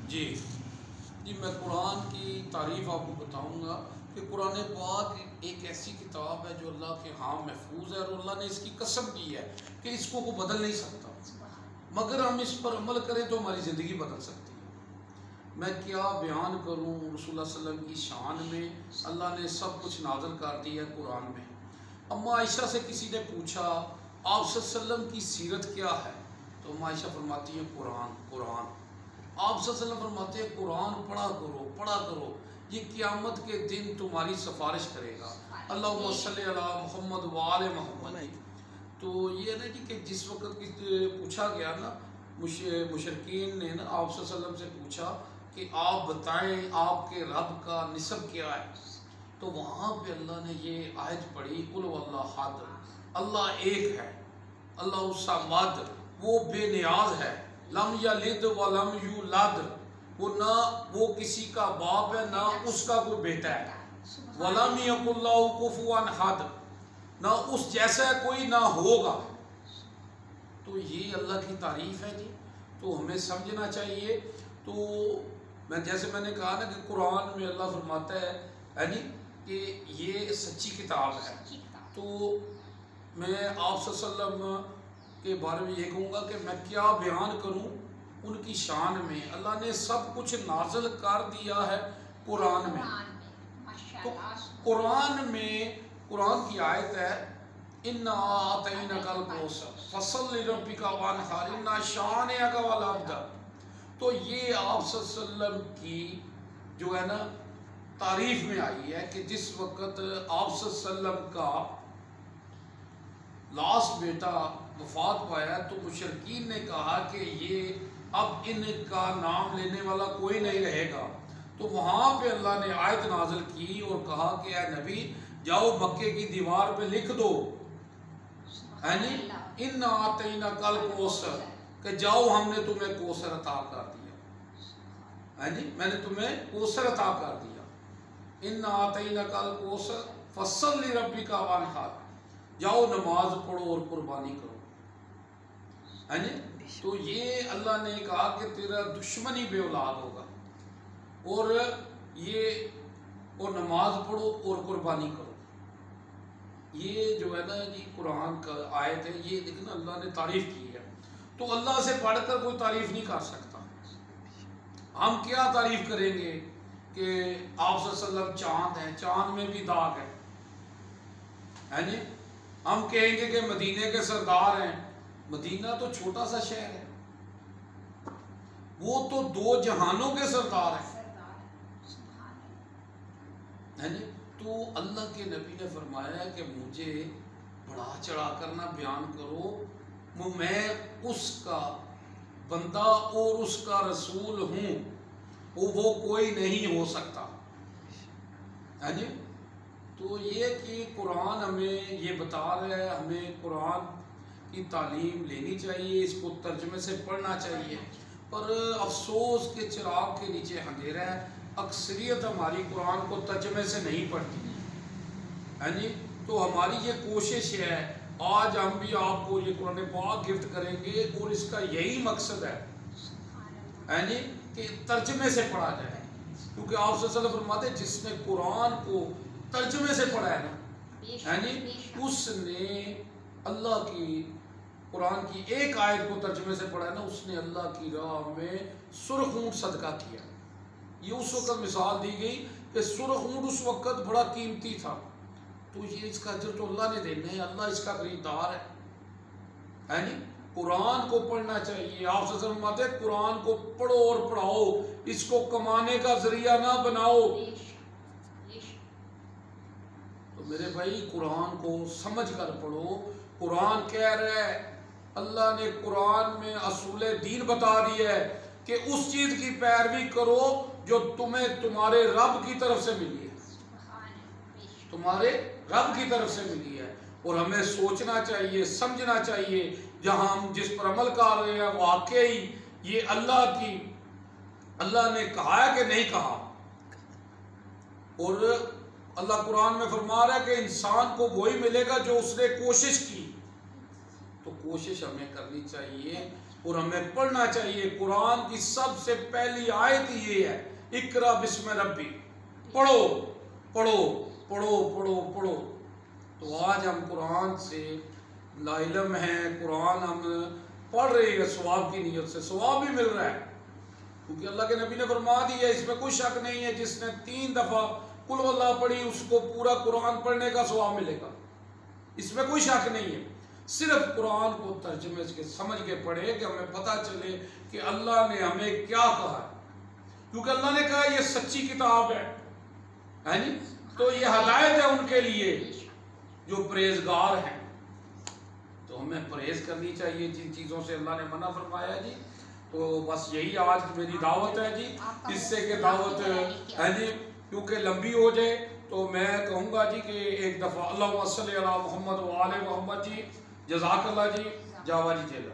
جی میں قرآن کی تعریف آپ کو بتاؤں گا کہ قرآن پاک ایک ایسی کتاب ہے جو اللہ کے ہاں محفوظ ہے، اور اللہ نے اس کی قسم کی ہے کہ اس کو کوئی بدل نہیں سکتا، مگر ہم اس پر عمل کریں تو ہماری زندگی بدل سکتی ہے۔ میں کیا بیان کروں رسول اللہ صلی اللہ علیہ وسلم کی شان میں، اللہ نے سب کچھ نازل کر دیا ہے قرآن میں۔ اما عائشہ سے کسی نے پوچھا آپ صلی اللہ علیہ وسلم کی سیرت کیا ہے، تو اما عائشہ فرماتی ہیں قرآن۔ آپ صلی اللہ علیہ وسلم فرماتے ہیں قرآن پڑھا کرو، یہ قیامت کے دن تمہاری سفارش کرے گا۔ اللہم صلی علی محمد وآل محمد۔ تو یہ نا جی کہ جس وقت پوچھا گیا نا مشرکین نے نا آپ صلی اللہ علیہ وسلم سے پوچھا کہ آپ بتائیں آپ کے رب کا نسب کیا ہے، تو وہاں پہ اللہ نے یہ آیت پڑھی قل هو اللہ احد، اللہ ایک ہے، اللہ الصمد، وہ بے نیاز ہے، لم یلد ولم یولد، وہ نہ وہ کسی کا باپ ہے نہ اس کا کوئی بیٹا ہے، ولم یکن لہ کفوا احد، نہ اس جیسا کوئی نہ ہوگا۔ تو یہ اللہ کی تعریف ہے جی، تو ہمیں سمجھنا چاہیے۔ تو جیسے میں نے کہا نا کہ قرآن میں اللہ فرماتا ہے جی کہ یہ سچی کتاب ہے، تو میں آپ صلی اللہ علیہ وسلم کے بارے میں یہ کہوں گا کہ میں کیا بیان کروں ان کی شان میں۔ اللہ نے سب کچھ نازل کر دیا ہے قرآن میں۔ تو قرآن کی آیت ہے اِنَّا أَعْطَيْنَاكَ الْكَوْثَرَ فَصَلِّ لِرَبِّكَ وَانْحَرْ إِنَّ شَانِئَكَ هُوَ الْأَبْتَرُ۔ تو یہ آپ صلی اللہ علیہ وسلم کی جو ہے نا تعریف میں آئی ہے کہ جس وقت آپ صلی اللہ علیہ وسلم کا لاسٹ بیٹا وفات پایا تو مشرکین نے کہا کہ یہ اب ان کا نام لینے والا کوئی نہیں رہے گا، تو وہاں پہ اللہ نے آیت نازل کی اور کہا کہ اے نبی جاؤ مکے کی دیوار پہ لکھ دو اِنَّا أَعْطَيْنَاكَ الْكَوْثَرَ، کہ جاؤ ہم نے تمہیں کوثر عطا کر دیا، میں نے تمہیں کوثر عطا کر دیا۔ اِنَّا أَعْطَيْنَاكَ الْكَوْثَرَ فَصَلِّ لِرَبِّكَ وَانْحَرْ، جاؤ نماز پڑھو اور قربانی کرو۔ تو یہ اللہ نے کہا کہ تیرا دشمن ہی بے اولاد ہوگا، اور نماز پڑھو اور قربانی کرو۔ یہ جو ہے نا جی قرآن کا آیت ہے، یہ دیکھنا اللہ نے تعریف کی ہے، تو اللہ سے بڑھ کر کوئی تعریف نہیں کر سکتا۔ ہم کیا تعریف کریں گے کہ آپ صلی اللہ علیہ وسلم چاند ہیں، چاند میں بھی داغ ہے جی۔ ہم کہیں گے کہ مدینے کے سردار ہیں، مدینہ تو چھوٹا سا شہر ہے، وہ تو 2 جہانوں کے سردار ہیں جی۔ تو اللہ کے نبی نے فرمایا کہ مجھے بڑھا چڑھا کر نہ بیان کرو، میں اس کا بندہ اور اس کا رسول ہوں، وہ کوئی نہیں ہو سکتا جی۔ تو یہ کہ قرآن ہمیں یہ بتا رہا ہے، ہمیں قرآن کی تعلیم لینی چاہیے، اس کو ترجمے سے پڑھنا چاہیے، پر افسوس کے چراغ کے نیچے اندھیرا ہے، اکثریت ہماری قرآن کو ترجمے سے نہیں پڑھتی جی۔ تو ہماری یہ کوشش ہے آج ہم بھی آپ کو یہ قرآن پاک گفٹ کریں گے، اور اس کا یہی مقصد ہے جی کہ ترجمے سے پڑھا جائے، کیونکہ آپ صلی اللہ علیہ وسلم فرماتے ہیں جس نے قرآن کو ترجمے سے پڑھا ہے نا اس نے اللہ کی قرآن کی ایک آیت کو ترجمے سے پڑھا ہے نا، اس نے اللہ کی راہ میں سرخ اونٹ صدقہ کیا۔ یہ اس وقت مثال دی گئی کہ سرخ اونٹ اس وقت بڑا قیمتی تھا، تو یہ اس کا اجر تو اللہ نے دینا ہے، اللہ اس کا خریدار ہے جی۔ قرآن کو پڑھنا چاہیے، آپ سے فرماتے ہیں قرآن کو پڑھو اور پڑھاؤ، اس کو کمانے کا ذریعہ نہ بناؤ۔ تو میرے بھائی قرآن کو سمجھ کر پڑھو۔ قرآن کہہ رہا ہے، اللہ نے قرآن میں اصول دین بتا دیا ہے کہ اس چیز کی پیروی کرو جو تمہیں تمہارے رب کی طرف سے ملی ہے، تمہارے رب کی طرف سے ملی ہے، اور ہمیں سوچنا چاہیے، سمجھنا چاہیے جہاں ہم جس پر عمل کر رہے ہیں واقعی یہ اللہ نے کہا ہے کہ نہیں کہا۔ اور اللہ قرآن میں فرما رہا ہے کہ انسان کو وہی ملے گا جو اس نے کوشش کی، تو کوشش ہمیں کرنی چاہیے اور ہمیں پڑھنا چاہیے. قرآن کی سب سے پہلی آیت یہ ہے اقرا بسم ربی. پڑھو پڑھو پڑھو پڑھو پڑھو. تو آج ہم قرآن سے لا علم ہیں, قرآن ہم پڑھ رہے ہیں ثواب کی نیت سے, ثواب بھی مل رہا ہے کیونکہ اللہ کے نبی نے فرما دیا, اس میں کوئی شک نہیں ہے جس نے 3 دفعہ قل واللہ پڑھی اس کو پورا قرآن پڑھنے کا ثواب ملے گا, اس میں کوئی شک نہیں ہے. صرف قرآن کو ترجمے کے سمجھ کے پڑھے کہ ہمیں پتہ چلے کہ اللہ نے ہمیں کیا کہا ہے, کیونکہ اللہ نے کہا یہ سچی کتاب ہے جی, تو یہ ہدایت ہے ان کے لیے جو پرہیزگار ہیں. تو ہمیں پرہیز کرنی چاہیے جن چیزوں سے اللہ نے منع فرمایا ہے جی. تو بس یہی آج میری دعوت ہے جی, اس سے کہ دعوت ہے جی کیونکہ لمبی ہو جائے تو میں کہوں گا جی کہ ایک دفعہ اللہم صلی علی محمد و آل محمد جی. جزاک اللہ جی. جاوا جی جیلا.